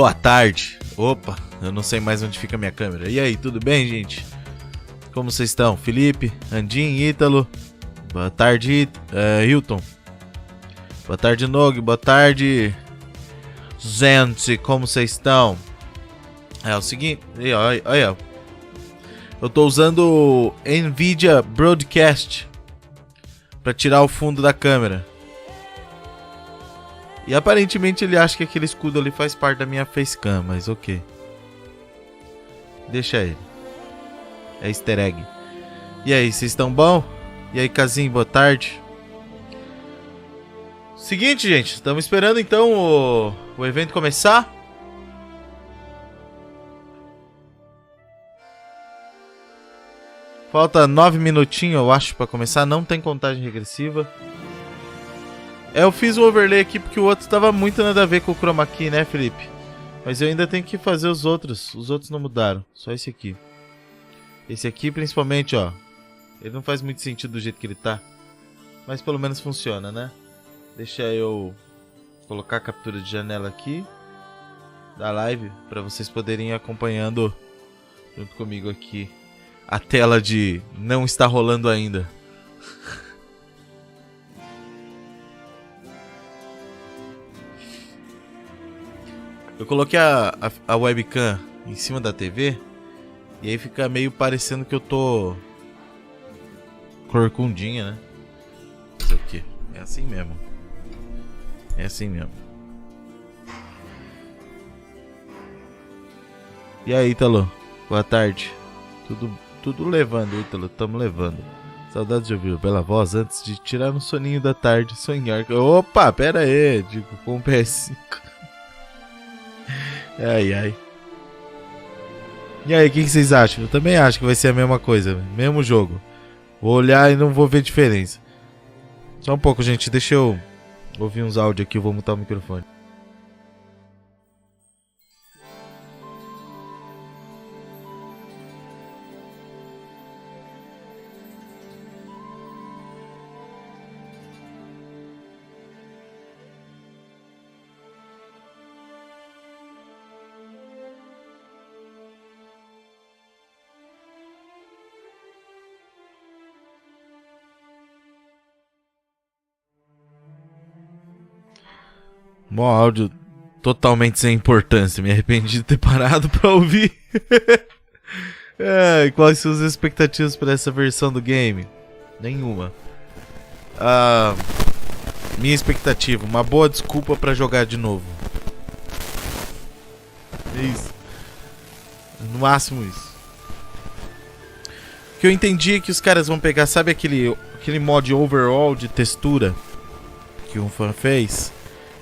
Boa tarde. Opa, eu não sei mais onde fica a minha câmera. E aí, tudo bem, gente? Como vocês estão? Felipe, Andim, Ítalo. Boa tarde, Hilton. Boa tarde, Nog. Boa tarde, gente. Como vocês estão? É o seguinte, olha. Eu tô usando o NVIDIA Broadcast pra tirar o fundo da câmera. E aparentemente ele acha que aquele escudo ali faz parte da minha facecam, mas ok. Deixa ele. É easter egg. E aí, vocês estão bom? E aí, Casim, boa tarde. Seguinte, gente, estamos esperando então o evento começar. Falta 9 minutinhos, eu acho, pra começar. Não tem contagem regressiva. Eu fiz o overlay aqui porque o outro tava muito nada a ver com o chroma key, né, Felipe? Mas eu ainda tenho que fazer os outros. Os outros não mudaram, só esse aqui. Esse aqui principalmente, ó. Ele não faz muito sentido do jeito que ele tá. Mas pelo menos funciona, né? Deixa eu colocar a captura de janela aqui da live pra vocês poderem ir acompanhando junto comigo aqui a tela de não está rolando ainda. Eu coloquei a webcam em cima da TV e aí fica meio parecendo que eu tô corcundinha, né? Mas o que? É assim mesmo. É assim mesmo. E aí, Ítalo? Boa tarde. Tudo levando, Ítalo. Tamo levando. Saudades de ouvir bela voz antes de tirar um soninho da tarde. Sonhar. Opa, pera aí. Digo, com o PS5. Ai. E aí, o que vocês acham? Eu também acho que vai ser a mesma coisa. Mesmo jogo. Vou olhar e não vou ver diferença. Só um pouco, gente. Deixa eu ouvir uns áudios aqui. Eu vou mutar o microfone. Mó áudio totalmente sem importância. Me arrependi de ter parado pra ouvir. Quais são as expectativas para essa versão do game? Nenhuma. Minha expectativa, uma boa desculpa pra jogar de novo. É isso. No máximo isso. O que eu entendi é que os caras vão pegar, sabe aquele mod overall de textura que um fã fez?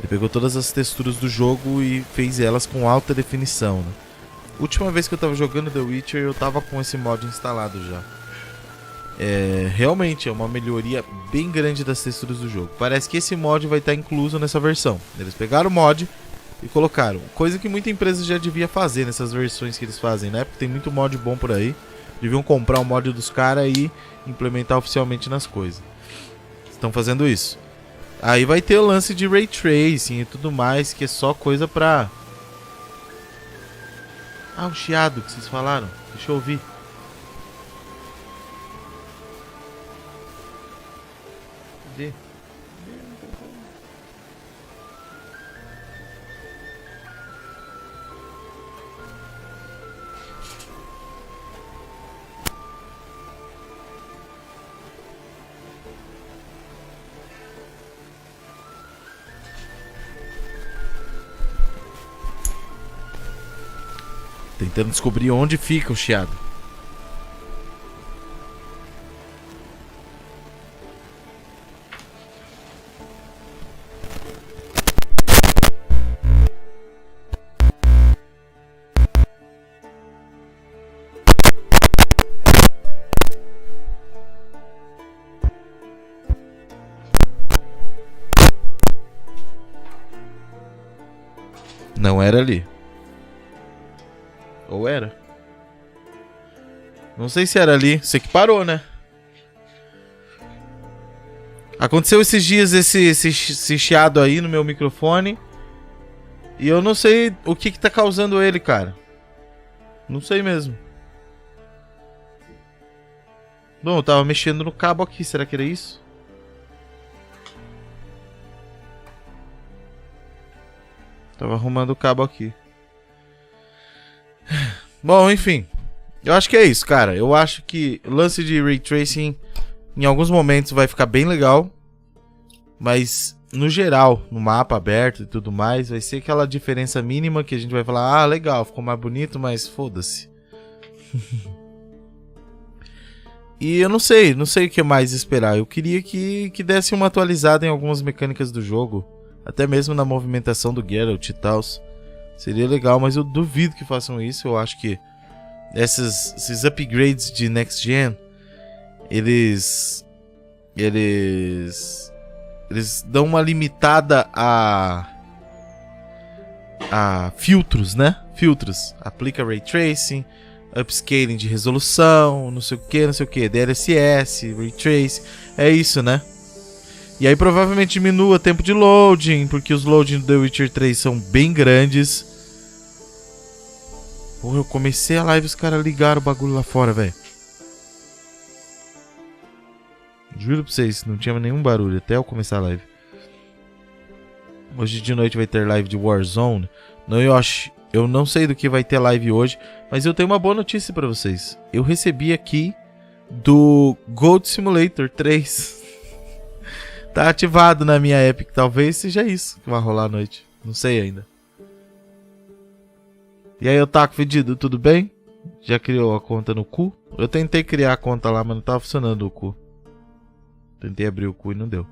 Ele pegou todas as texturas do jogo e fez elas com alta definição, né? Última vez que eu tava jogando The Witcher, eu tava com esse mod instalado já. Realmente é uma melhoria bem grande das texturas do jogo. Parece que esse mod vai estar incluso nessa versão. Eles pegaram o mod e colocaram. Coisa que muita empresa já devia fazer nessas versões que eles fazem, né? Porque tem muito mod bom por aí. Deviam comprar o mod dos caras e implementar oficialmente nas coisas. Estão fazendo isso. Aí vai ter o lance de Ray Tracing e tudo mais, que é só coisa pra... o chiado que vocês falaram. Deixa eu ouvir. Cadê? Tentando descobrir onde fica o chiado. Não era ali. Ou era? Não sei se era ali. Você que parou, né? Aconteceu esses dias esse chiado aí no meu microfone. E eu não sei o que tá causando ele, cara. Não sei mesmo. Bom, eu tava mexendo no cabo aqui, será que era isso? Tava arrumando o cabo aqui. Bom, enfim. Eu acho que é isso, cara. Eu acho que o lance de Ray Tracing em alguns momentos vai ficar bem legal. Mas, no geral, no mapa aberto e tudo mais, vai ser aquela diferença mínima que a gente vai falar: ah, legal, ficou mais bonito, mas foda-se. E eu não sei o que mais esperar. Eu queria que desse uma atualizada em algumas mecânicas do jogo. Até mesmo na movimentação do Geralt e tal. Seria legal, mas eu duvido que façam isso. Eu acho que esses upgrades de Next Gen, eles dão uma limitada a filtros, né? Filtros. Aplica Ray Tracing, upscaling de resolução, não sei o que, DLSS, Ray Tracing. É isso, né? E aí provavelmente diminua o tempo de loading, porque os loading do The Witcher 3 são bem grandes. Porra, eu comecei a live e os caras ligaram o bagulho lá fora, velho. Juro pra vocês, não tinha nenhum barulho até eu começar a live. Hoje de noite vai ter live de Warzone. Não, eu não sei do que vai ter live hoje, mas eu tenho uma boa notícia pra vocês. Eu recebi aqui do Gold Simulator 3. Tá ativado na minha Epic, talvez seja isso que vai rolar à noite. Não sei ainda. E aí, Otaku Fedido, tudo bem? Já criou a conta no cu? Eu tentei criar a conta lá, mas não tava funcionando o cu. Tentei abrir o cu e não deu.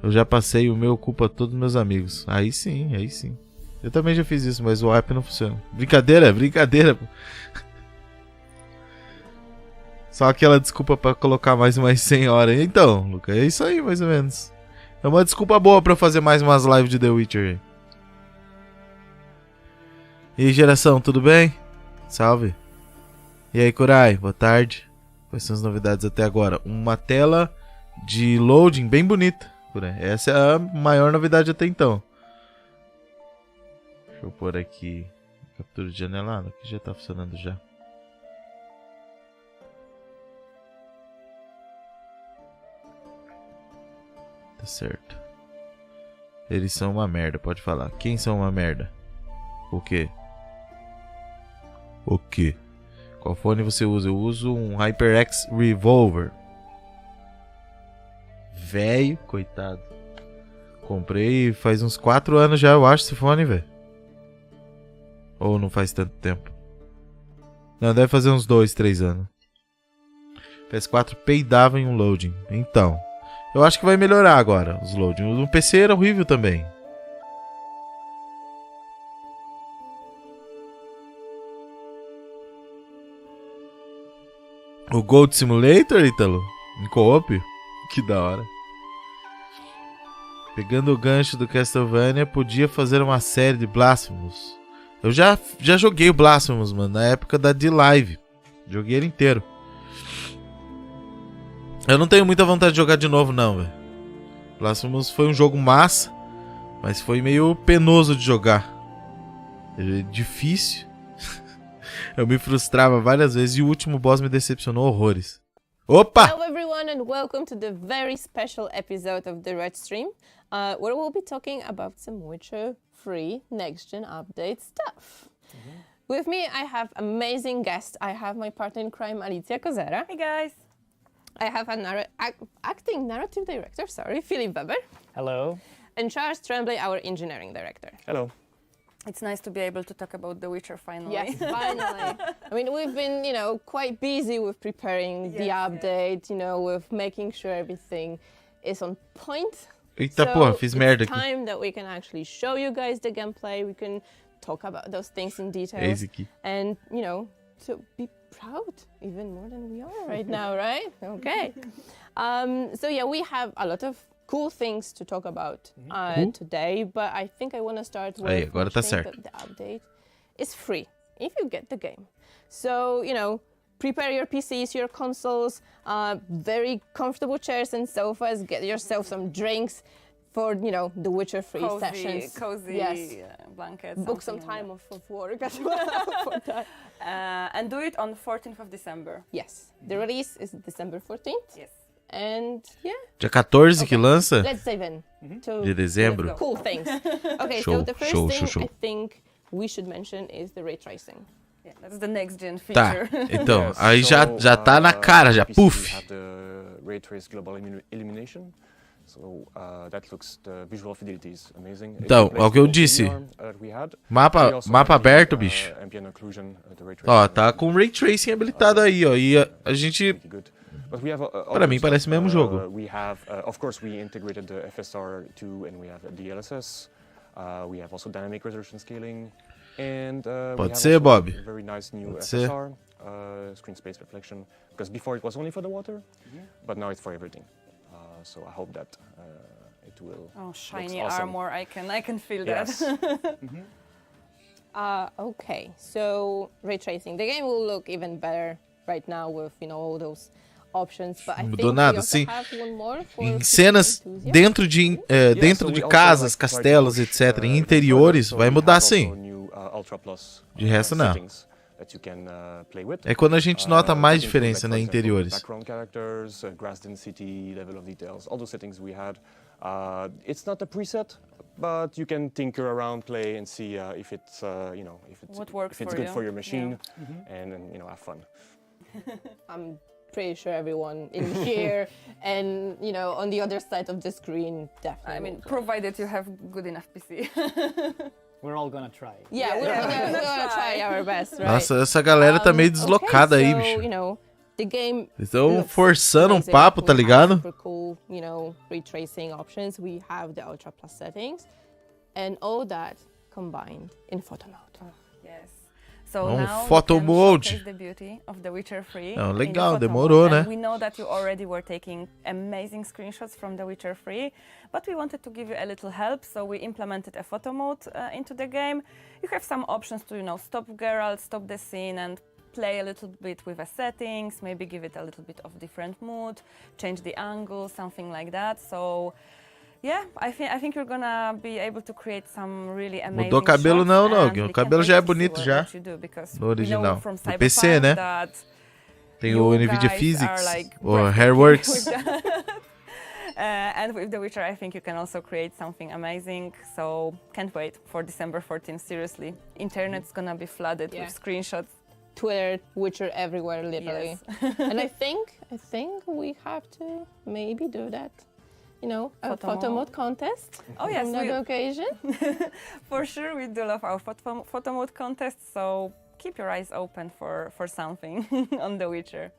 Eu já passei o meu cu pra todos os meus amigos. Aí sim, aí sim. Eu também já fiz isso, mas o app não funciona. Brincadeira, brincadeira. Só aquela desculpa pra colocar mais umas 100 horas. Então, Luca, é isso aí mais ou menos. É uma desculpa boa pra fazer mais umas lives de The Witcher. E aí, geração, tudo bem? Salve. E aí, Kurai, boa tarde. Quais são as novidades até agora? Uma tela de loading bem bonita, Kurai. Essa é a maior novidade até então. Deixa eu pôr aqui captura de janela, que já tá funcionando já. Tá certo. Eles são uma merda, pode falar. Quem são uma merda? O quê? O quê? Qual fone você usa? Eu uso um HyperX Revolver. Velho, coitado. Comprei faz uns 4 anos já, eu acho, esse fone, velho. Ou não faz tanto tempo? Não, deve fazer uns 2, 3 anos. PS4 peidava em um loading. Então, eu acho que vai melhorar agora os loading. O PC era horrível também. O Gold Simulator, Ítalo? Em co-op? Que da hora. Pegando o gancho do Castlevania, podia fazer uma série de Blasphemous. Eu já joguei o Blasphemous, mano, na época da D-Live. Joguei ele inteiro. Eu não tenho muita vontade de jogar de novo, não, velho. Blasphemous foi um jogo massa, mas foi meio penoso de jogar. É difícil. Eu me frustrava várias vezes e o último boss me decepcionou horrores. Opa! Hello everyone and welcome to the very special episode of the Red Stream, where we'll be talking about some Witcher 3 Next Gen update stuff. With me I have amazing guests. I have my partner in crime, Alicia Kozera. Hey guys! I have a acting narrative director, Philip Weber. Hello. And Charles Tremblay, our engineering director. Hello. It's nice to be able to talk about The Witcher finally. Yes, finally. I mean, we've been, quite busy with preparing the update, with making sure everything is on point. Eita porra, fiz merda it's aqui. time that we can actually show you guys the gameplay. We can talk about those things in detail. É esse aqui. And, to be proud even more than we are right now, right? Okay. So yeah, we have a lot of cool things to talk about today, but I think I want to start with agora tá certo. that the update is free if you get the game. So, prepare your PCs, your consoles, very comfortable chairs and sofas, get yourself some drinks, for, you know, the Witcher 3 sessions. Cozy Yes. blankets. Book some time off of work as well for that. And do it on 14th of December. Yes. The release is December 14th. Yes. And yeah. Dia 14 que lança? Let's dive in to De dezembro. cool things. Okay, Show, so the first show, thing show. I think we should mention is the ray tracing. Yeah, that's the next gen Tá, feature. então, aí já tá na cara, já, puf. We have the ray trace global illumination. So that looks, the visual fidelity is amazing. Então, é o que eu disse. Mapa aberto, bicho. Ó, tá com Ray Tracing habilitado aí, ó. E a gente... Pra mim parece o mesmo jogo. We have, of course, we integrated the FSR2 and we have the DLSS. We have also dynamic resolution scaling. And Pode ser, Bob. Very nice new Pode ser. FSR, screen space reflection. Because before it was only for the water, but now it's for everything. So I hope that it will. Oh, shiny awesome. armor! I can feel Yes. that. Okay, so ray tracing. The game will look even better right now with, you know, all those options. But I think Mudou nada, we also sim. have one more for Em PC cenas enthusiasts. dentro de casas, castelos, etc., em interiores, vai mudar sim. De resto, não. É quando a gente nota mais diferença, né, em interiores. Background characters, grass density, level of details, all those settings we had. It's not a preset, but you can tinker around, play, and see if it's, you know, if it's good for your machine, and you know, have fun. I'm pretty sure everyone in here and, you know, on the other side of the screen definitely. I mean, will. provided you have good enough PC. We're all gonna try. Yeah, we're gonna try our best, right? Nossa, essa galera tá meio deslocada okay, aí, so, bicho. You know, the game Eles estão looks forçando um amazing. papo, tá We have ligado? super cool, you know, ray tracing options. We have the Ultra Plus settings, and all that combined in photo mode. Yes. So Um now photo we can mode. showcase the beauty of the Witcher 3. Não, in legal, photo demorou, mode. né? And we know that you already were taking amazing screenshots from the Witcher 3, but we wanted to give you a little help, so we implemented a photo mode into the game. You have some options to, you know, stop Geralt, stop the scene, and play a little bit with the settings, maybe give it a little bit of different mood, change the angle, something like that. So yeah, I think you're gonna be able to create some really amazing Mudou o cabelo shots, não, and Nog. O we cabelo can't já é wait to see bonito já. what you do, because No we know original. from Do PC, Cyberpunk né? that Tem you o NVIDIA guys Physics, are, like, o breathtaking Hairworks. with that. And with The Witcher, I think you can also create something amazing. So can't wait for December 14th, seriously. Internet's gonna be flooded Yeah. with screenshots. Twitter, Witcher, everywhere, literally. Yes. And I think we have to maybe do that. You know, a Photo photo mode. mode contest. Oh yes, on that occasion. for sure we do love our photo mode contests. So keep your eyes open for something on The Witcher.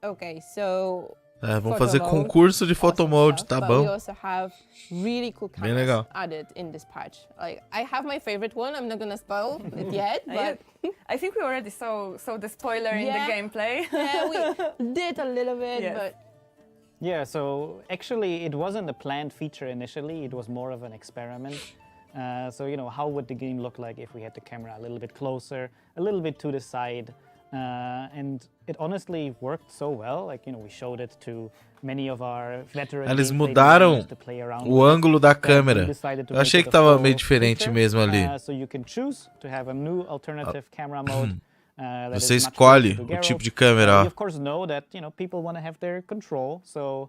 Okay, so É, vamos Photo fazer mode, concurso de awesome photomode, stuff, tá but bom? we also have really cool Bem legal. cameras added in this patch. Like, I have my favorite one. I'm not gonna spoil it yet, but I think we already saw the spoiler in Yeah. the gameplay. yeah, we did a little bit, Yes. but Yeah, so actually it wasn't a planned feature initially, it was more of an experiment. So, you know, how would the game look like if we had the camera a little bit closer, a little bit to the side? And it honestly worked so well. Like, you know, we showed it to many of our veteran Eles gameplay mudaram designers to play around o with it. ângulo da But we câmera. decided to Eu achei make que it a tava full meio diferente feature. mesmo ali. So you can choose to have a new alternative camera mode. That is Você much escolhe closer to o tipo de Geralt. câmera, You ó. of course know that, you know, people want to have their control, so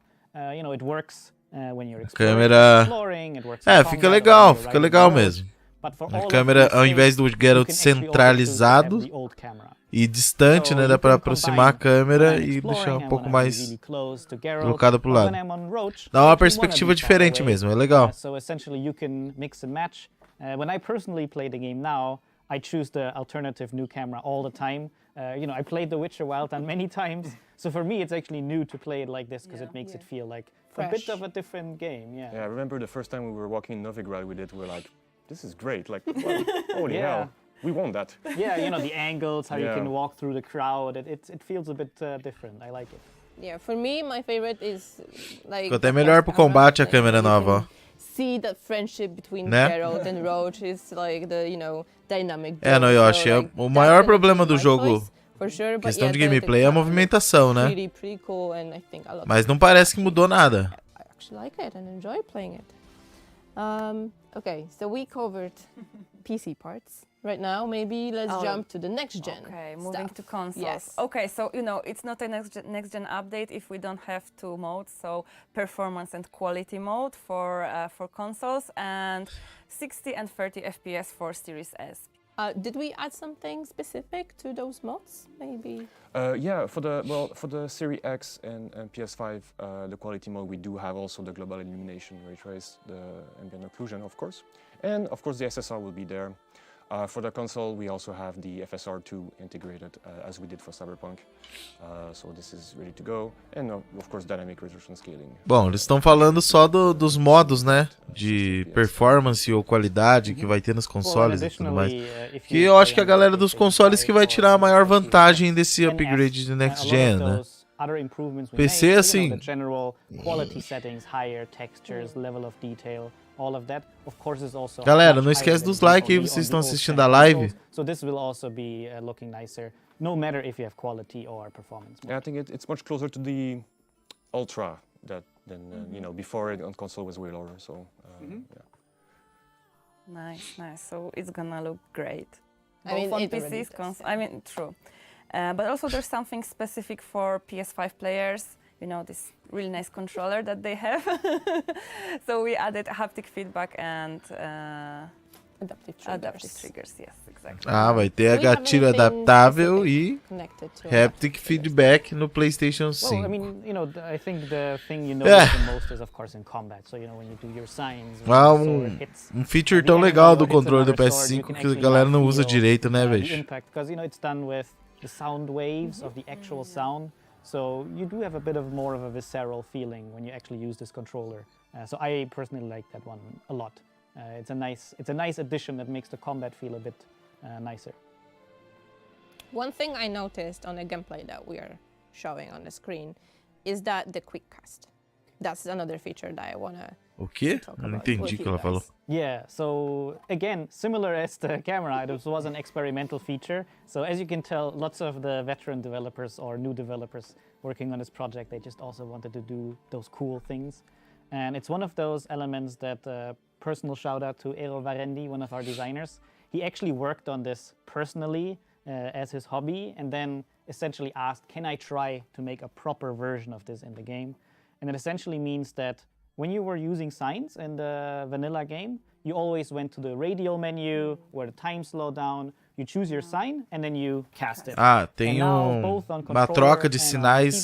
you know, it works when you're Câmera- exploring, it works É, in fica combat, legal, when you're fica riding legal the road. mesmo. But for A all of câmera, these ao invés do things, Geralt you can actually also choose to centralizado have the old camera. e distante, So né? you Dá pra can aproximar a combine câmera when I'm e exploring, deixar I um pouco wanna be mais really close to Geralt, colocado pro or lado. when I'm on Roach, Dá I uma actually wanna perspectiva be far diferente away. mesmo, é legal. So essentially you can mix and match. When I personally play the game now, I choose the alternative new camera all the time. You know, I played The Witcher Wild on many times, so for me it's actually new to play it like this because it makes it feel like a bit Fresh. of a different game. Yeah. Yeah, I remember the first time we were walking in Novigrad with it, we were like, this is great. Like, well, holy Yeah. hell, we want that. Yeah, you know, the angles, how you Yeah. can walk through the crowd. It feels a bit different. I like it. yeah, for me, my favorite is like. Ficou até the melhor first pro camera, combate a like, câmera you nova, ó. can See that friendship between Né? Geralt and Roach is like the, you know, dynamic. É, não, duo, eu so, achei like, o maior that's problema do my jogo, choice, for sure, but questão yeah, de the gameplay, é a camera looks movimentação, né? Pretty cool, and I think a lot Mas não parece que mudou nada. I actually like it and enjoy playing it. Okay, so we covered PC parts. Right now, maybe let's jump to the next gen. Okay, moving to consoles. Yes. Okay, so it's not a next gen update if we don't have two modes. So performance and quality mode for consoles, and 60 and 30 FPS for Series S. Did we add something specific to those modes? Maybe. Yeah, for the Series X and PS5, the quality mode, we do have also the global illumination, ray trace, the ambient occlusion, of course, and of course the SSR will be there. For the console, we also have the FSR2 integrated, as we did for Cyberpunk. So this is ready to go, and of course dynamic resolution scaling. Bom, eles estão falando só dos modos, né? De performance ou qualidade que vai ter nos consoles e tudo mais. Que eu acho que a galera dos consoles que vai tirar a maior vantagem desse upgrade de Next Gen, né? PC, assim... Galera, não esquece dos likes aí, vocês estão assistindo a live. Yeah, I think it's much closer to the Ultra than before it on console was way lower. So yeah. Nice. So it's gonna look great. I mean, on it PCs, does. I mean, true. But also there's something specific for PS5 players. This really nice controller that they have. So we added haptic feedback and adaptive triggers. Yes, exactly. Vai ter gatilho adaptável e haptic feedback no PlayStation 5. Well, I mean, I think the thing you notice the most is, of course, in combat. So, when you do your signs, feature tão legal do controle do PS5 que a galera não usa direito, né, velho? Impact, because, it's done with the sound waves of the actual sound. So you do have a bit of more of a visceral feeling when you actually use this controller. So I personally like that one a lot. It's a nice addition that makes the combat feel a bit nicer. One thing I noticed on the gameplay that we are showing on the screen is that the quick cast. That's another feature that I wanna. O quê? Eu não entendi o que ela falou. Yeah, so again, similar as the camera, this was an experimental feature. So as you can tell, lots of the veteran developers or new developers working on this project, they just also wanted to do those cool things. And it's one of those elements that personal shout out to Eero Varendi, one of our designers. He actually worked on this personally as his hobby, and then essentially asked, can I try to make a proper version of this in the game? And it essentially means that when you were using signs in the vanilla game, you always went to the radial menu where the time slowed down, you choose your sign, and then you cast it. Tem uma troca de sinais,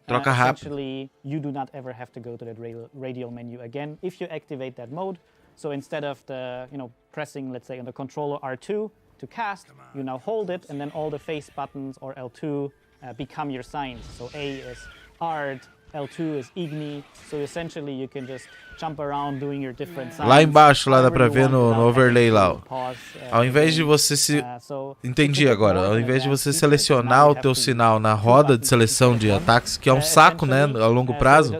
troca rápida. Essentially, you do not ever have to go to that radial menu again if you activate that mode. So instead of pressing, let's say, on the controller R2 to cast, you now hold it, and then all the face buttons or L2 become your signs. So A is art, L2 is Igni, so essentially you can just jump around doing your different signs. Lá embaixo, lá dá pra ver no overlay lá. Ao invés de você Entendi agora. Ao invés de você selecionar o teu sinal na roda de seleção de ataques, que é um saco, né, a longo prazo,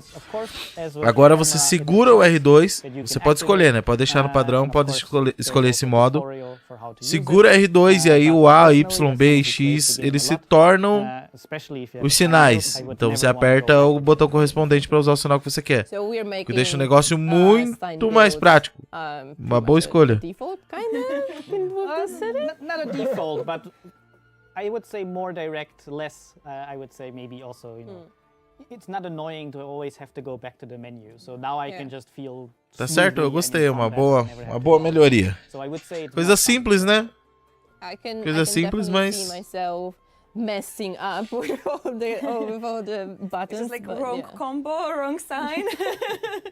agora você segura o R2, você pode escolher, né, pode deixar no padrão, pode escolher esse modo. Segura R2 e aí o A, Y, B e X, eles se tornam os sinais. Então você aperta o botão correspondente para usar o sinal que você quer. Que deixa o negócio muito mais prático. Uma boa escolha. Default, kind of? Not a default, but I would say more direct, less, I would say maybe also, it's not annoying to always have to go back to the menu. So now I can just feel. Tá certo, eu gostei, uma boa melhoria. Coisa simples, né? Coisa simples, mas messing up with all the buttons. It's like wrong combo, wrong sign.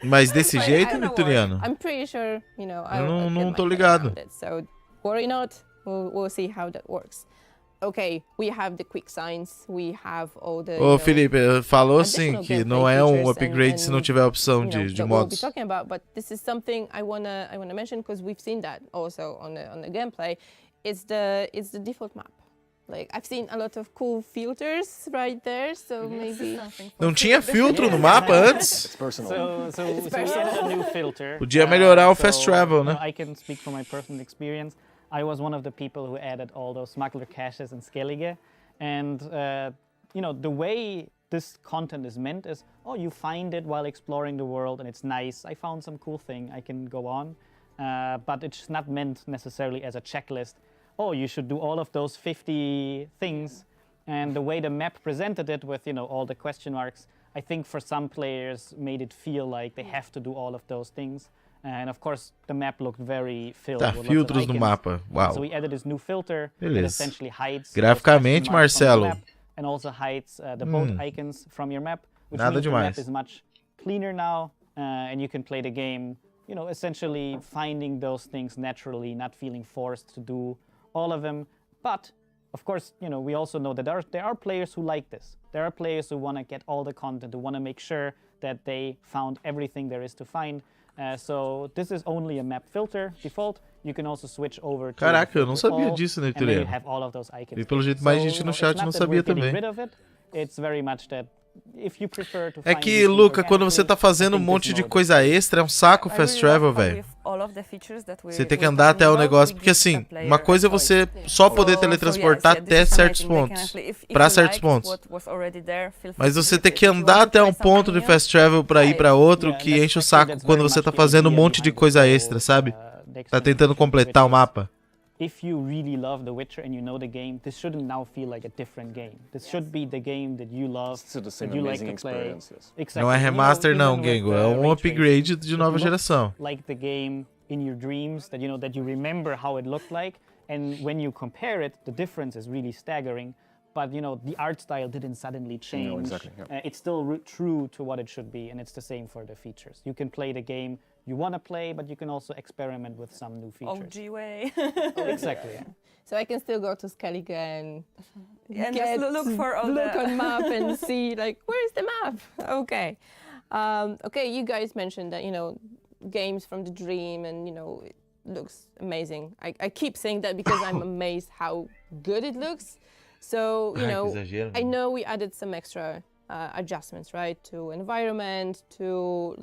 Mas desse jeito, Vitoriano? I'm pretty sure, eu não tô ligado. So worry not, we'll see how that works. Okay, we have the quick signs, we have all the. Ô, Felipe, falou assim que não é um upgrade se não tiver a opção de modos. We'll be talking about, but this is something I wanna mention because we've seen that also on the gameplay. It's the default map. Like, I've seen a lot of cool filters right there, so maybe. Não tinha filtro no mapa antes? It's personal. So we added a new filter. Podia melhorar o fast travel, né? I can speak from my personal experience. I was one of the people who added all those smuggler caches in Skellige, and the way this content is meant is, oh, you find it while exploring the world and it's nice. I found some cool thing, I can go on. But it's not meant necessarily as a checklist. Oh, you should do all of those 50 things. And the way the map presented it with, all the question marks, I think for some players made it feel like they have to do all of those things. And of course, the map looked very filled with lots of filtros no icons. mapa. Uau. So we added this new filter that Beleza. essentially hides Graficamente, those question marks from the Marcelo. map and also hides the boat icons from your map, which Nada means the map demais. is much cleaner now, and you can play the game, essentially finding those things naturally, not feeling forced to do all of them. But of course, we also know that there are players who like this. There are players who want to get all the content, who want to make sure that they found everything there is to find. So this is only a map filter default. You can also switch over to Caraca, eu não sabia all, disso, né, and then you Italiano? have all of those icons. E pelo jeito mais gente no it's chat not não that sabia we're getting também. rid of it. It's very much that if you prefer to É find que, these things Luca, quando você organically, tá fazendo I um think monte this de mode coisa extra, é um saco o I fast really travel, love how velho. with all of the features that Você tem que we're andar até o talking about, negócio, we porque give the assim, player uma coisa é a choice. você só poder So, teletransportar yes, até this is certos amazing. They can pontos. actually, if Pra you certos liked pontos. what was already there, feel free Mas to você use tem it. que If you andar want to até try um ponto de something new, fast travel pra ir pra outro Yeah, que that's enche o actually saco that's quando very você much tá the fazendo um idea monte de behind it. coisa So, extra, sabe? the Tá tentando experimentation completar o with it is, mapa. if you really love The Witcher and you know the game, this shouldn't now feel like a different game. This should be the game that you love, Still the same that you like amazing to play. experience, yes. Exactly. Não é And, remaster even não, with, Gengo, é um ray upgrade tracing, de it nova looks geração. like the game in your dreams, that you remember how it looked like, and when you compare it, the difference is really staggering. But the art style didn't suddenly change. No, exactly, yeah. It's still true to what it should be, and it's the same for the features. You can play the game you want to play, but you can also experiment with some new features. OG way. Exactly. Yeah. So I can still go to CLICA and And get- just look for all look the on map and see like where is the map? Okay, okay. You guys mentioned that games from the dream and it looks amazing. I keep saying that because I'm amazed how good it looks. So I know we added some extra adjustments, right, to environment, to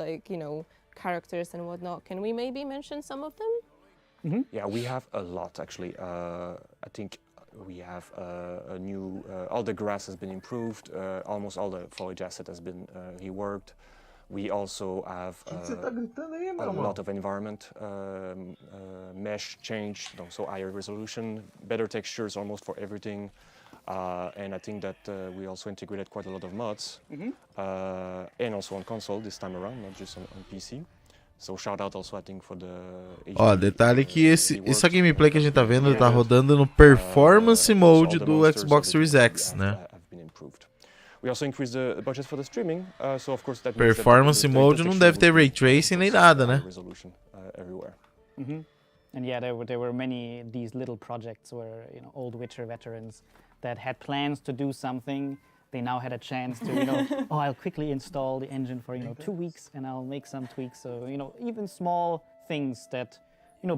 characters and whatnot. Can we maybe mention some of them? Yeah, we have a lot actually. I think we have a new, all the grass has been improved, almost all the foliage asset has been reworked. We also have a lot of environment, mesh changed, so higher resolution, better textures almost for everything. And I think that we also integrated quite a lot of mods, and also on console this time around, not just on PC. So shout out also I think for the Ó, detalhe que essa gameplay que a gente tá vendo tá rodando no Performance Mode do Xbox Series X, né? We also increased the budget for the streaming, so of course that means that Performance the Mode não deve ter ray tracing nem nada, né? Resolution everywhere. And yeah, there were many these little projects where old Witcher veterans that had plans to do something. They now had a chance to I'll quickly install the engine for 2 weeks and I'll make some tweaks. So even small things that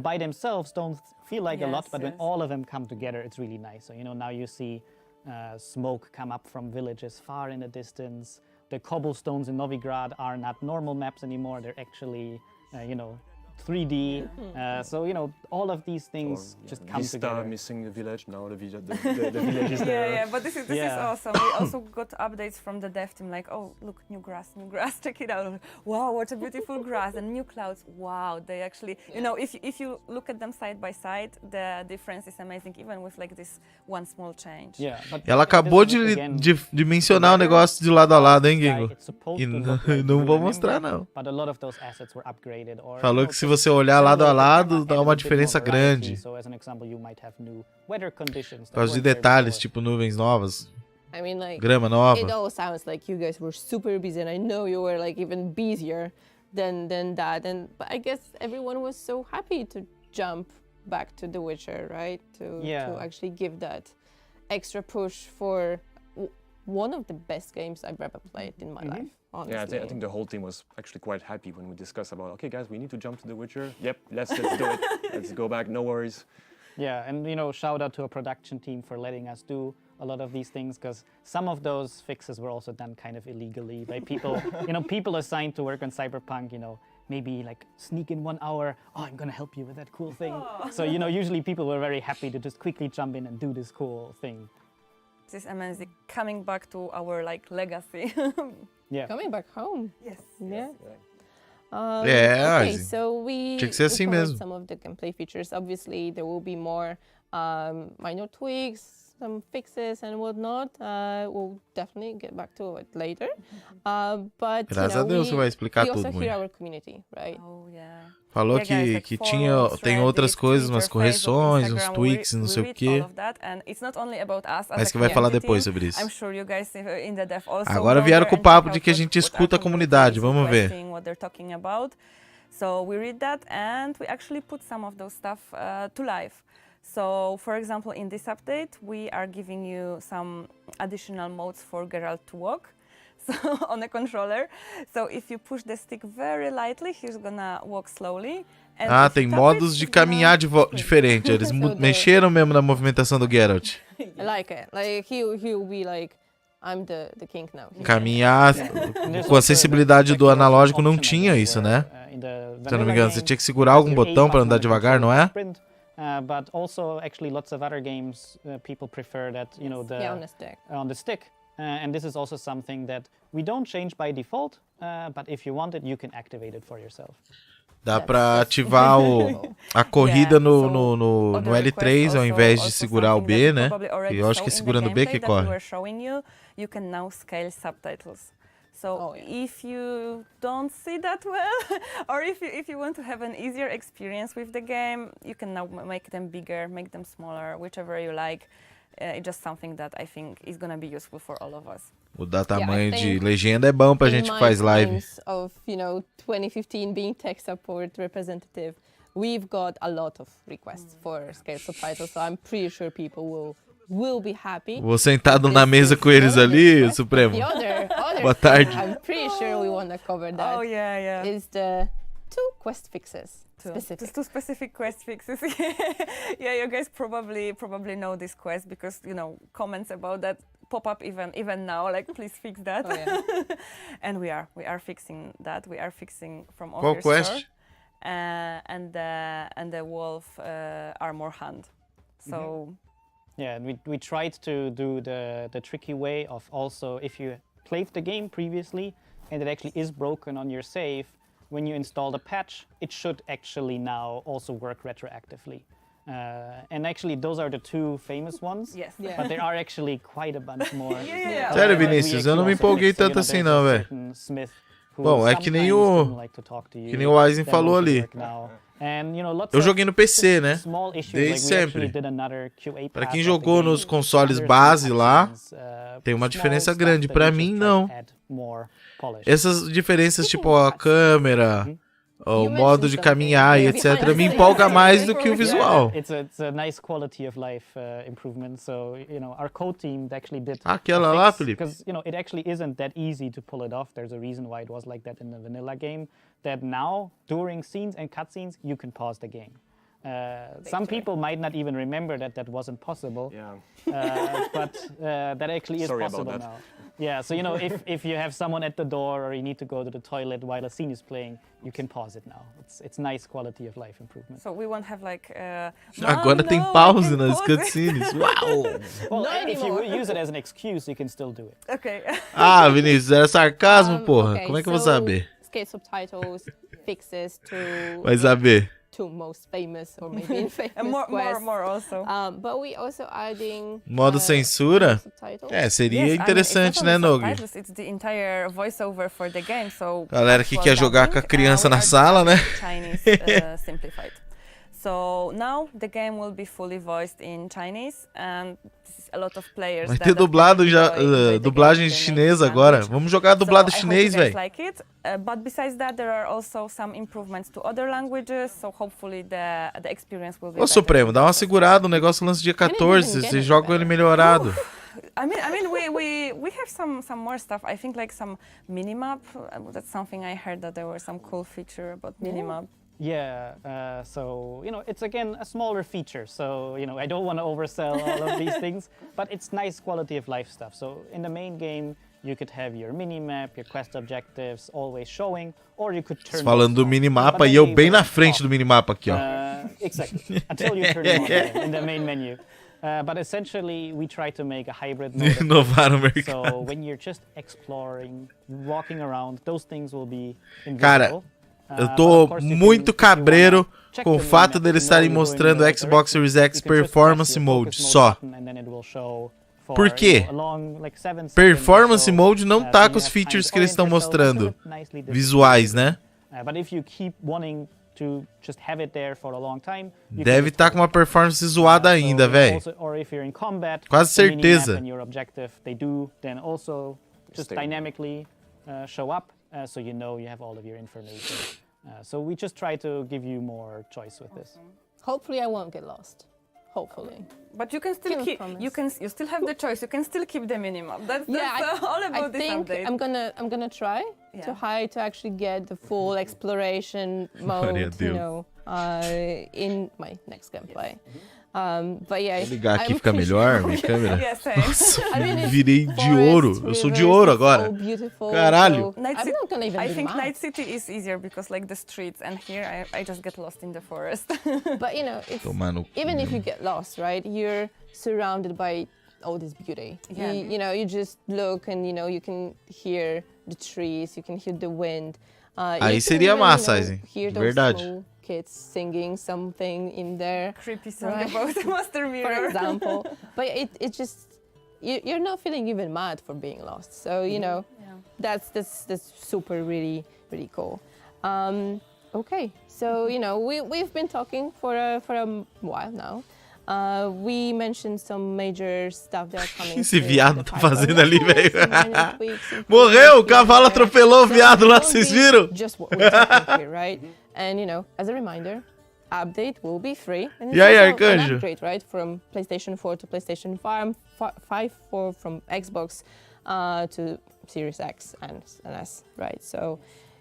by themselves don't feel like a lot, but when all of them come together, it's really nice. So now you see smoke come up from villages far in the distance. The cobblestones in Novigrad are not normal maps anymore. They're actually 3D. So all of these things just come together. Missing the village now. The village is there. Yeah, but this is awesome. We also got updates from the dev team, like, oh look, new grass, check it out. Wow, what a beautiful grass, and new clouds. Wow, they actually, if you look at them side by side, the difference is amazing, even with like this one small change. Yeah, but Ela acabou de mencionar o negócio de lado a lado, hein, Gengo? E não vou mostrar, não. But a lot of those assets were upgraded or Falou que se você olhar lado a lado, dá uma diferença grande. So as an example, you might have new weather conditions. Por causa de detalhes, tipo nuvens novas, I mean, like, grama nova. it all sounds like you guys were super busy, and I know you were like even busier than that. But I guess everyone was so happy to jump back to The Witcher, right? To actually give that extra push for one of the best games I've ever played in my life. Honestly. Yeah, I think the whole team was actually quite happy when we discussed about, okay guys, we need to jump to The Witcher. Yep, let's do it. Let's go back, no worries. Yeah, and shout out to a production team for letting us do a lot of these things, because some of those fixes were also done kind of illegally by people, people assigned to work on Cyberpunk, maybe like sneak in 1 hour, oh, I'm gonna help you with that cool thing. So, usually people were very happy to just quickly jump in and do this cool thing. This is amazing. Coming back to our like legacy. Yeah. Coming back home. Yes. Yeah. Yeah, Okay, so we tinha que ser assim covered mesmo. some of the gameplay features. Obviously, there will be more minor tweaks, some fixes and whatnot. We'll definitely get back to it later. But Graças a Deus que vai explicar we also tudo, hear mãe. our community, right? Oh yeah. Falou Yeah, guys, que like tinha, forums, tem Reddit, outras coisas, umas Twitter, Facebook, correções, uns Instagram, tweaks, we não sei o read quê. all of that, and it's not only about us as Mas a que vai falar community. depois sobre isso. I'm sure you guys in the dev also Agora go vieram there com o and papo check de out que a what- gente what escuta a our community comunidade. is Vamos ver. requesting, what they're talking about. So we read that and we actually put some of those stuff to life. So, for example, in this update, we are giving you some additional modes for Geralt to walk. So on a controller. So if you push the stick very lightly, he's gonna walk slowly. And Ah, if you tem tap modos it, de he's gonna caminhar sprint. diferente. Eles So the- mexeram mesmo na movimentação do Geralt. I like it. Like he'll be like, I'm the king now. Caminhar There's com a also acessibilidade the do analógico não option tinha again, isso, where, né? in the Se eu não me vanilla engano, você game, tinha que segurar algum your A botão para button andar on the devagar, não controller é? sprint, but also actually lots of other games people prefer that, you know, Yeah, on the stick. on the stick. And this is also something that we don't change by default, but if you want it, you can activate it for yourself. Dá pra ativar a corrida no L3 ao invés de segurar o B, né? E eu acho que é segurando o B que corre. You can now scale subtitles. So Oh, yeah. if you don't see that well, or if you want to have an easier experience with the game, you can now make them bigger, make them smaller, whichever you like. It's just something that I think is gonna be useful for all of us. Mudar tamanho de think legenda é bom pra In gente que my faz live. times of 2015 being tech support representative, we've got a lot of requests for scale subtitles. So I'm pretty sure people will be happy. Vou sentado na mesa com eles ali, Supremo. The other Boa tarde. I'm pretty sure we want to cover that. Oh yeah. Is the 2 quest fixes specific. Just 2 specific quest fixes. Yeah, you guys probably know this quest because comments about that pop up even now. Like, please fix that. Oh, yeah. And we are fixing that. We are fixing from Qual Office quest? Store, and the wolf armor hand. So. Yeah, and we tried to do the tricky way of also, if you played the game previously and it actually is broken on your save, when you install the patch, it should actually now also work retroactively. And actually, those are the 2 famous ones. Yes. Yeah. But there are actually quite a bunch more. Yeah. Sério, Like, we Vinícius, eu não me actually empolguei also tanto fixed, assim there's não, a velho. certain Smith who Bom, é que nem sometimes o- didn't like to talk to you, que nem o Eisen then falou won't ali. work now. And, lots Eu of joguei no PC, né? small issues, Desde like we actually sempre. did another QA Pra pass quem of the jogou game. nos consoles There's base some lá, cutscenes, tem uma small diferença stuff grande. that Pra you mim, should não. add more polish. Essas diferenças, tipo a câmera, o You modo mentioned de something caminhar e behind etc, the me scenes. empolga mais do que o Yeah. visual. It's a nice quality of life improvement. So, our code team actually did Aquela a lá, fix, Felipe. because, it actually isn't that easy to pull it off. There's a reason why it was like that in the vanilla game, that now, during scenes and cutscenes, you can pause the game. Some people might not even remember that wasn't possible, Yeah. but that actually is Sorry about possible that. now. Yeah, so if you have someone at the door or you need to go to the toilet while a scene is playing, you can pause it now. It's nice quality of life improvement. So we won't have like. Agora tem pause nas cutscenes. Uau! Well, Not if you anymore. use it as an excuse, you can still do it. Okay. Ah, Vinícius, era sarcasmo, porra. Okay, Como é que eu vou so saber? Scale subtitles, fixes to Vai saber. 2 most famous or maybe infamous And quests. more also. But we also adding Modo censura? subtitles. É, seria Yes, I mean, interessante, it's né, not only Nog? subtitles, it's the entire voiceover for the game. So Galera que actual quer jogar com a dubbing, criança we na are sala, né? Chinese simplified. So now the game will be fully voiced in Chinese, and a lot of players. Vai that ter dublado enjoy já, the game dublagem in their chinesa native agora. language. Vamos jogar dublado So I hope chinês, you guys velho. like it. But besides that, there are also some improvements to other languages. So hopefully the experience will be. Ô, better Supremo, for dá uma both of us. segurada, o negócio lança dia 14, vocês jogam ele melhorado. I mean, we have some more stuff. I think like some minimap. That's something I heard that there were some cool feature about minimap. Yeah, so, it's again a smaller feature. So, I don't want to oversell all of these things, but it's nice quality of life stuff. So, in the main game, you could have your minimap, your quest objectives always showing, or you could turn Falando do those off. minimapa But e then eu they bem will na frente off. do minimapa aqui, ó. Exactly. Until you turn them on in the main menu. But essentially, we try to make a hybrid mode. Inovar o So mercado. when you're just exploring, walking around, those things will be Cara, invisible. eu But tô of course, if muito you cabreiro wanna check com o the fato minimap, deles you know estarem you're going mostrando in the right Xbox direction, Series X you can just Performance press your Mode focus só. button and then it will show for, Por quê? you know, along, like, 7 seconds Performance or so. Mode não So tá you com os have time features to que eles estão orient yourself, mostrando. look nicely distributed. Visuais, né? But if you keep wanting to just have it there for a long time, you can Deve just estar com uma performance zoada so, ainda, you know, velho. also- Or if you're in combat, Quase the minimap certeza. and your objective, they do then also just Stay. dynamically show up, so you know you have all of your information. So we just try to give you more choice with this. Hopefully I won't get lost. Hopefully. But you can still Give a keep. promise. You still have the choice. You can still keep the minimap. That's Yeah, all I about this think update. I'm gonna try to actually get the full exploration Maria mode, you Deus. know, in my next gameplay. But yeah, Vou ligar aqui, I'm fica pretty melhor sure- minha câmera. Yes, thanks. I mean, it's Virei de forest, ouro. Eu sou de rivers, ouro it's agora. all beautiful, Caralho. so Night I'm City- not gonna even I be think mad. Night City is easier because like the streets, and here I just get lost in the forest. But you know, it's Tomar no cu. even if you get lost, right? You're surrounded by all this beauty. Yeah. You know, you just look and you know you can hear the trees, you can hear the wind. You Aí can seria even, massa, you know, Aizen. hear De those verdade. small kids singing something in there, Creepy song Right. about the master for mirror. example. But it just you're not feeling even mad for being lost. So you know Yeah. that's super really cool. Okay, so you know we've been talking for a while now. We mentioned some major stuff that are coming. Esse to viado the tá pipeline. fazendo ali, velho. Some minor tweaks, improvements Morreu, o here cavalo and there. atropelou o So viado lá, don't vocês be viram? Just what we're talking here, right? And you know, as a reminder, update will be free. And it's E aí, also an Arcanjo? upgrade, right? From PlayStation 4 to PlayStation 5, from Xbox to Series X and S, right? So,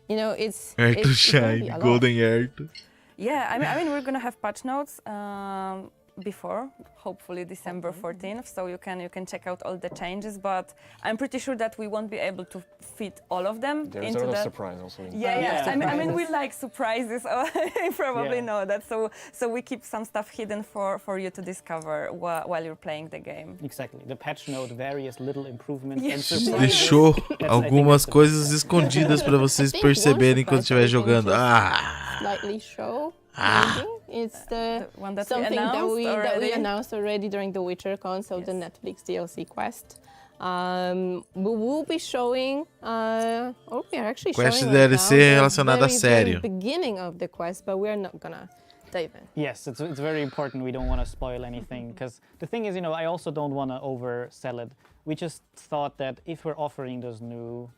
you know, it's Arthur it's gonna be Shine, a lot. Golden Arthur. Yeah, I mean we're gonna have patch notes before, hopefully December 14th, so you can check out all the changes. But I'm pretty sure that we won't be able to fit all of them There's a into lot of that. surprise also. In Yeah, Yeah, I mean we surprises. like surprises. You probably Yeah. know that. So we keep some stuff hidden for you to discover while you're playing the game. Exactly. The patch note, various little improvements Yeah. and surprises. Deixou I think algumas that's the coisas best. escondidas pra vocês I think perceberem one enquanto surprise estiver that we can jogando. just Ah! Slightly show. Ah. Maybe. It's the one that we something that announced we already. announced already during the WitcherCon, so the Yes. Netflix DLC quest. We will be showing, or we are actually Quest showing DLC right now relacionada a the sério. very beginning of the quest, but we're not gonna dive in. Yes, it's very important. We don't want to spoil anything because the thing is, you know, I also don't want to oversell it. We just thought that if we're offering those new,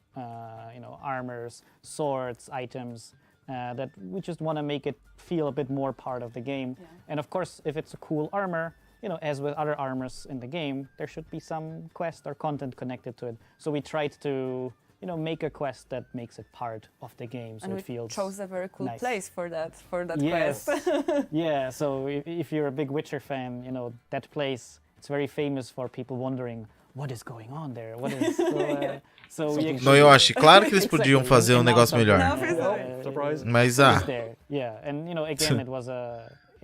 you know, armors, swords, items, that we just want to make it feel a bit more part of the game. Yeah. And of course, if it's a cool armor, you know, as with other armors in the game, there should be some quest or content connected to it. So we tried to, you know, make a quest that makes it part of the game, so And it we feels chose a very cool nice. place for that Yes. quest. Yeah, so if you're a big Witcher fan, you know, that place, it's very famous for people wondering, what is going on there? What is... So, we Não, eu acho. Claro que eles podiam Exactly, fazer we um negócio announced melhor. something, No, surprise. Mas, it was ah, there. Yeah, and you know, again, it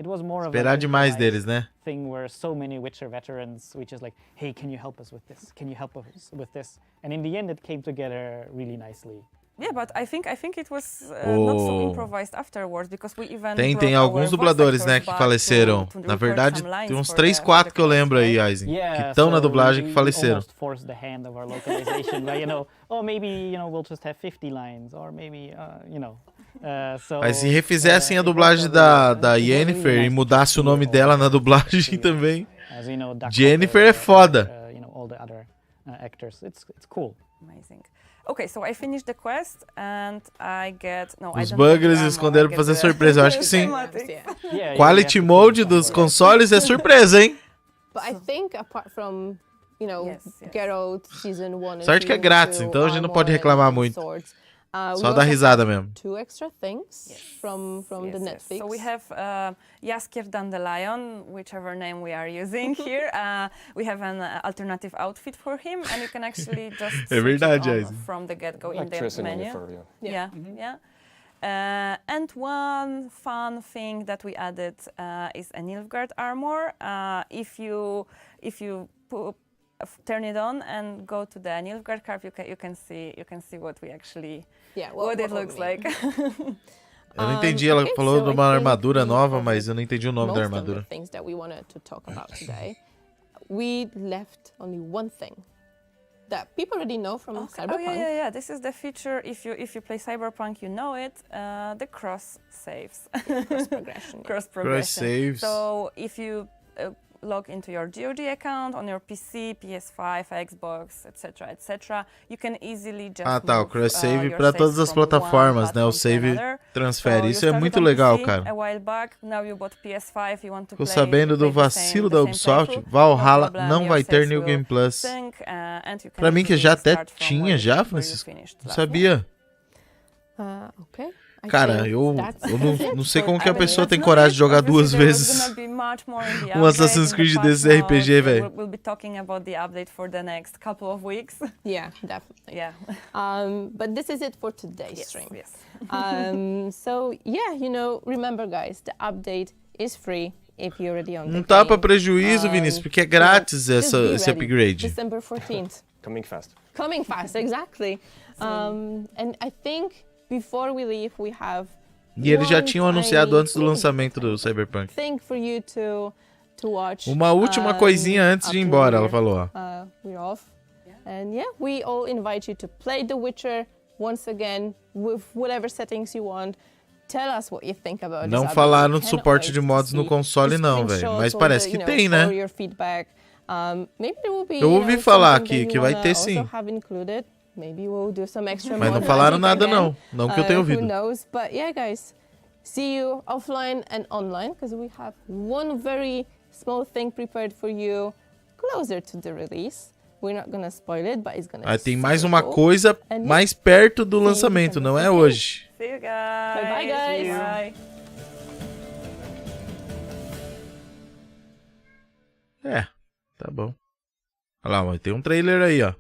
was more of esperar a demais organized deles, né? thing where so many Witcher veterans, we just like, hey, can you help us with this? Can you help us with this? And in the end, it came together really nicely. Yeah, but I think it was not so Oh. improvised afterwards because we even Tem brought alguns our dubladores, voice né, actors que back faleceram. to Na record verdade, some lines tem uns for 3, the 4 que eu quest, lembro aí, right? Aizen, que Yeah, estão na so dublagem que we faleceram. almost forced the hand of our localization by, you know, oh, maybe, you know, we'll just have 50 lines, or maybe, you know. So, Mas se refizessem a it dublagem worked out da really well. It was really Yennefer e nice to mudasse o see nome all dela the na dublagem actors, também. As you know, Duck Jennifer Hopper, é foda. You know, all the other actors. It's cool. Amazing. Okay, so I finished the quest and I get I Os don't get the buggers ammo, esconderam I pra get fazer the surpresa, eu acho que sim. thematic. Yeah. Yeah, Quality you have to mode keep it dos somewhere. consoles é surpresa, hein? But I think apart from, you know, Yes, yes. Geralt Season 1 and Sorte que é Season grátis, 2, então a gente não pode armor reclamar and muito. swords, we Só also dar risada have mesmo. 2 extra things from the Netflix. So we have Jaskier Dandelion, whichever name we are using here. We have an alternative outfit for him, and you can actually just É switch it verdade, on Aizen. from the get-go in Like the dressing on menu. your fur, yeah. Yeah, yeah. And one fun thing that we added is a Nilfgaard armor. If you turn it on and go to the Nilfgaard card, you can see what we actually what it looks like. Eu não entendi, ela falou de uma armadura nova, mas eu não entendi o nome da armadura. Most of the things that we wanted to talk about today, we left only one thing that people already know from Cyberpunk. Oh yeah. This is the feature. If you play Cyberpunk, you know it. The cross saves. Cross progression. Cross saves. So if you log into your GOG account on your PC, PS5, Xbox, etc., you can easily just o cross save para todas as plataformas, né? O save transfere. Isso é muito legal, cara. Tô sabendo do vacilo da Ubisoft, Valhalla não vai ter New Game Plus. Pra mim que já até tinha já, Francisco. Não sabia. Cara, eu não sei como que a pessoa tem coragem de jogar duas vezes um Assassin's Creed desses RPG, velho. We'll be talking about the update for the next couple of weeks. Yeah, definitely. Yeah. But this is it for today's stream. Yes. So yeah, remember guys, the update is free if you're already on the Não tá pra prejuízo, Vinícius, porque é grátis esse upgrade. December 14th. Coming fast. Coming fast, exactly. And I think before we leave, we have e eles já tinham anunciado antes do lançamento do Cyberpunk. For you to watch, uma última coisinha antes de ir embora, ela falou. We're off. And yeah, we all invite you to play The Witcher once again with whatever settings you want. Tell us what you think about Não falaram de suporte de mods no console não, velho, mas parece que tem, né? Eu ouvi falar aqui que vai ter sim. Maybe we'll do some extra mas não falaram nada não que eu tenha ouvido. Who knows? But yeah, guys, see you offline and online because we have one very small thing prepared for you closer to the release. We're not gonna spoil it, but it's gonna be tem mais uma coisa mais perto do lançamento, não é hoje. See you guys. Bye guys. Bye. Tá bom. Olha lá, tem um trailer aí, ó.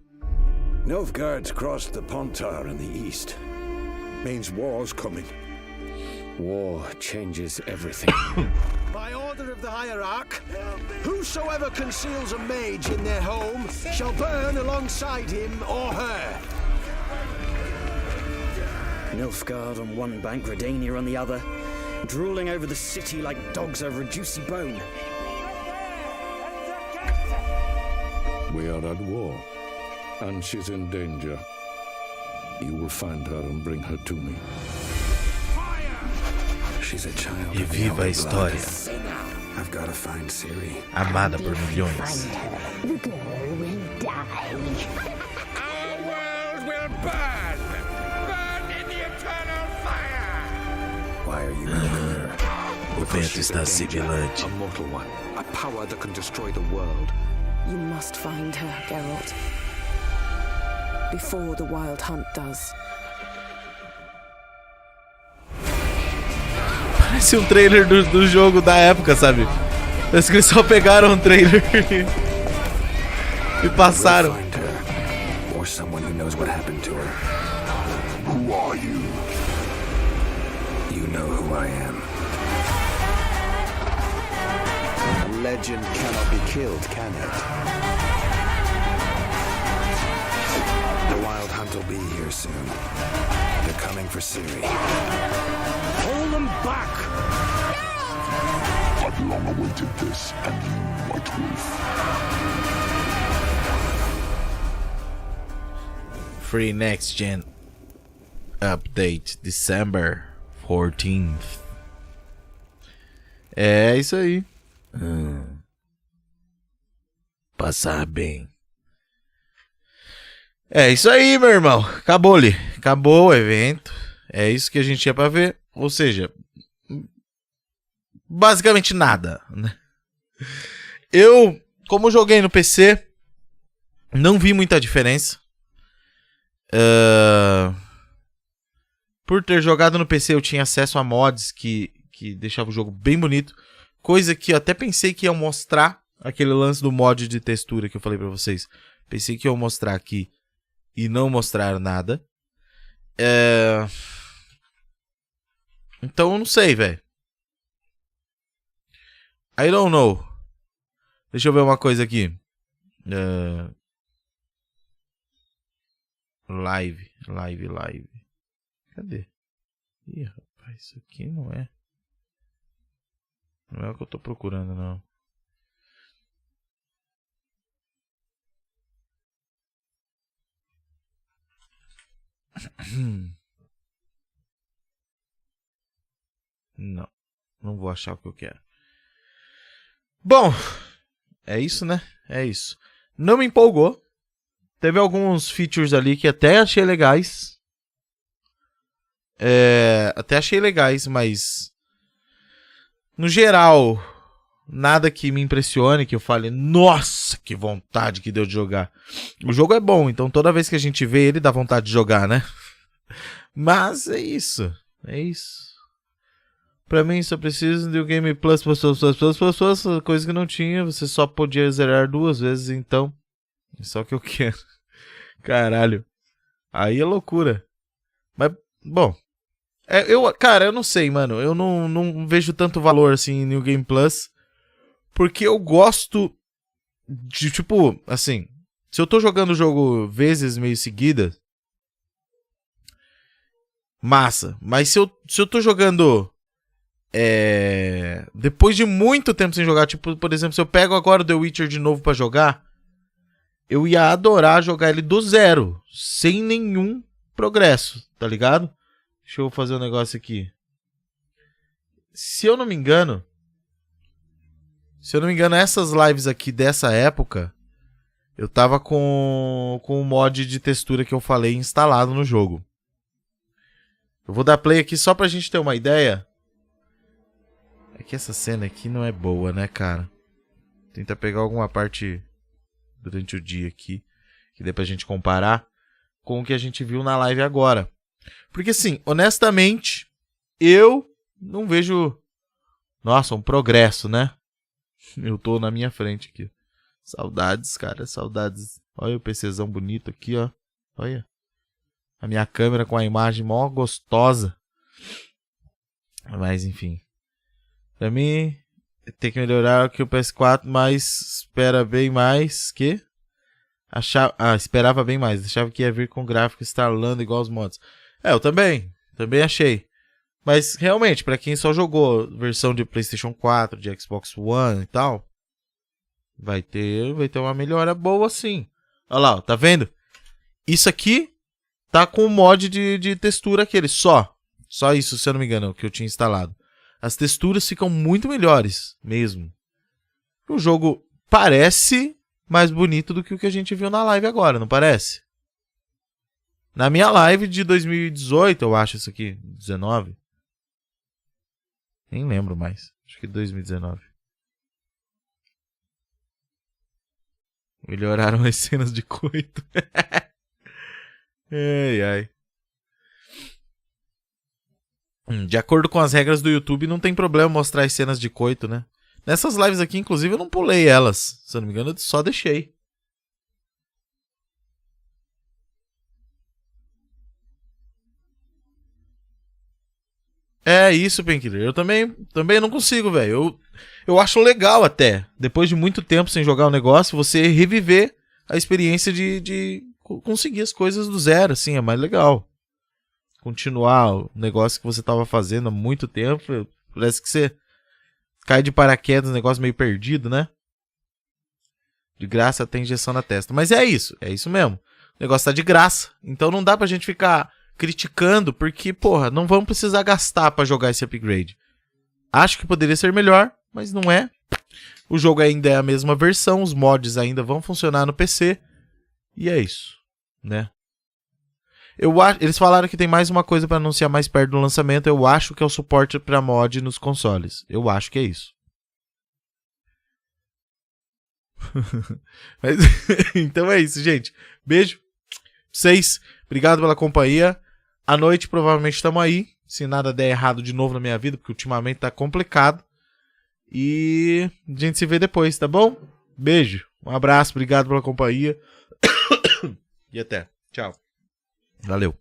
Nilfgaard's crossed the Pontar in the east. Means war's coming. War changes everything. By order of the hierarch, whosoever conceals a mage in their home shall burn alongside him or her. Nilfgaard on one bank, Redania on the other, drooling over the city like dogs over a juicy bone. We are at war. And she's in danger. You will find her and bring her to me. She's a child. E viva a história. I've got to find Ciri. Amada por milhões. The girl will die. Our world will burn. Burn in the eternal fire. Why are you looking her? O vento está sibilante. A mortal one. A power that can destroy the world. You must find her, Geralt. Before the Wild Hunt does. Parece um trailer do jogo da época, sabe? Parece que eles só pegaram um trailer e passaram. Or someone who knows what happened to her. Who are you? You know who I am. A legend cannot be killed, can it? The Wild Hunt will be here soon. They're coming for Ciri. Hold them back! I've long awaited this, and you, White Wolf. Free Next Gen Update, December 14th. É isso aí. Passar bem. É isso aí, meu irmão. Acabou-lhe. Acabou o evento. É isso que a gente tinha pra ver. Ou seja, basicamente nada, né? Eu, como joguei no PC, não vi muita diferença. Por ter jogado no PC, eu tinha acesso a mods que deixavam o jogo bem bonito. Coisa que eu até pensei que ia mostrar. Aquele lance do mod de textura que eu falei pra vocês. Pensei que ia mostrar aqui. E não mostraram nada. Então eu não sei, velho. I don't know. Deixa eu ver uma coisa aqui. Live. Cadê? Ih, rapaz, isso aqui não é. Não é o que eu tô procurando, não. Não vou achar o que eu quero. Bom, é isso, né? É isso. Não me empolgou. Teve alguns features ali que até achei legais. Mas no geral, nada que me impressione, que eu fale, nossa, que vontade que deu de jogar. O jogo é bom, então toda vez que a gente vê ele, dá vontade de jogar, né? Mas é isso. É isso. Pra mim, só preciso de um Game Plus, coisa que não tinha. Você só podia zerar 2 vezes, então. É só que eu quero. Caralho. Aí é loucura. Mas, bom. Cara, eu não sei, mano. Eu não vejo tanto valor, assim, em New Game Plus. Porque eu gosto de, tipo, assim. Se eu tô jogando o jogo vezes meio seguidas. Massa. Mas se eu tô jogando... depois de muito tempo sem jogar, tipo, por exemplo, se eu pego agora o The Witcher de novo pra jogar, eu ia adorar jogar ele do zero, sem nenhum progresso, tá ligado? Deixa eu fazer um negócio aqui. Se eu não me engano, essas lives aqui dessa época, eu tava com o mod de textura que eu falei instalado no jogo. Eu vou dar play aqui só pra gente ter uma ideia. É que essa cena aqui não é boa, né, cara? Tenta pegar alguma parte durante o dia aqui, que dê pra gente comparar com o que a gente viu na live agora. Porque, assim, honestamente, eu não vejo... Nossa, um progresso, né? Eu tô na minha frente aqui. Saudades, cara, saudades. Olha o PCzão bonito aqui, ó. Olha. A minha câmera com a imagem mó gostosa. Mas, enfim. Pra mim, tem que melhorar que o PS4, mas espera bem mais que... esperava bem mais. Achava que ia vir com gráfico instalando igual os mods. Eu também achei. Mas, realmente, pra quem só jogou versão de PlayStation 4, de Xbox One e tal, vai ter uma melhora boa sim. Olha lá, ó, tá vendo? Isso aqui tá com o mod de textura aquele, só isso, se eu não me engano, que eu tinha instalado. As texturas ficam muito melhores, mesmo. O jogo parece mais bonito do que o que a gente viu na live agora, não parece? Na minha live de 2018, eu acho isso aqui, 19. Nem lembro mais, acho que 2019. Melhoraram as cenas de coito. Ai. De acordo com as regras do YouTube, não tem problema mostrar as cenas de coito, né? Nessas lives aqui, inclusive, eu não pulei elas. Se eu não me engano, eu só deixei. É isso, Painkiller. Eu também não consigo, velho. Eu acho legal até, depois de muito tempo sem jogar o negócio, você reviver a experiência de conseguir as coisas do zero, assim, é mais legal. Continuar o negócio que você estava fazendo há muito tempo, parece que você cai de paraquedas, um negócio meio perdido, né? De graça até injeção na testa. Mas é isso mesmo. O negócio tá de graça, então não dá pra gente ficar criticando, porque, porra, não vamos precisar gastar pra jogar esse upgrade. Acho que poderia ser melhor, mas não é. O jogo ainda é a mesma versão, os mods ainda vão funcionar no PC, e é isso, né? Eles falaram que tem mais uma coisa para anunciar mais perto do lançamento. Eu acho que é o suporte para mod nos consoles. Eu acho que é isso. Mas, então é isso, gente. Beijo. Vocês, obrigado pela companhia. À noite provavelmente estamos aí. Se nada der errado de novo na minha vida, porque ultimamente tá complicado. E a gente se vê depois, tá bom? Beijo. Um abraço, obrigado pela companhia. E até. Tchau. Valeu.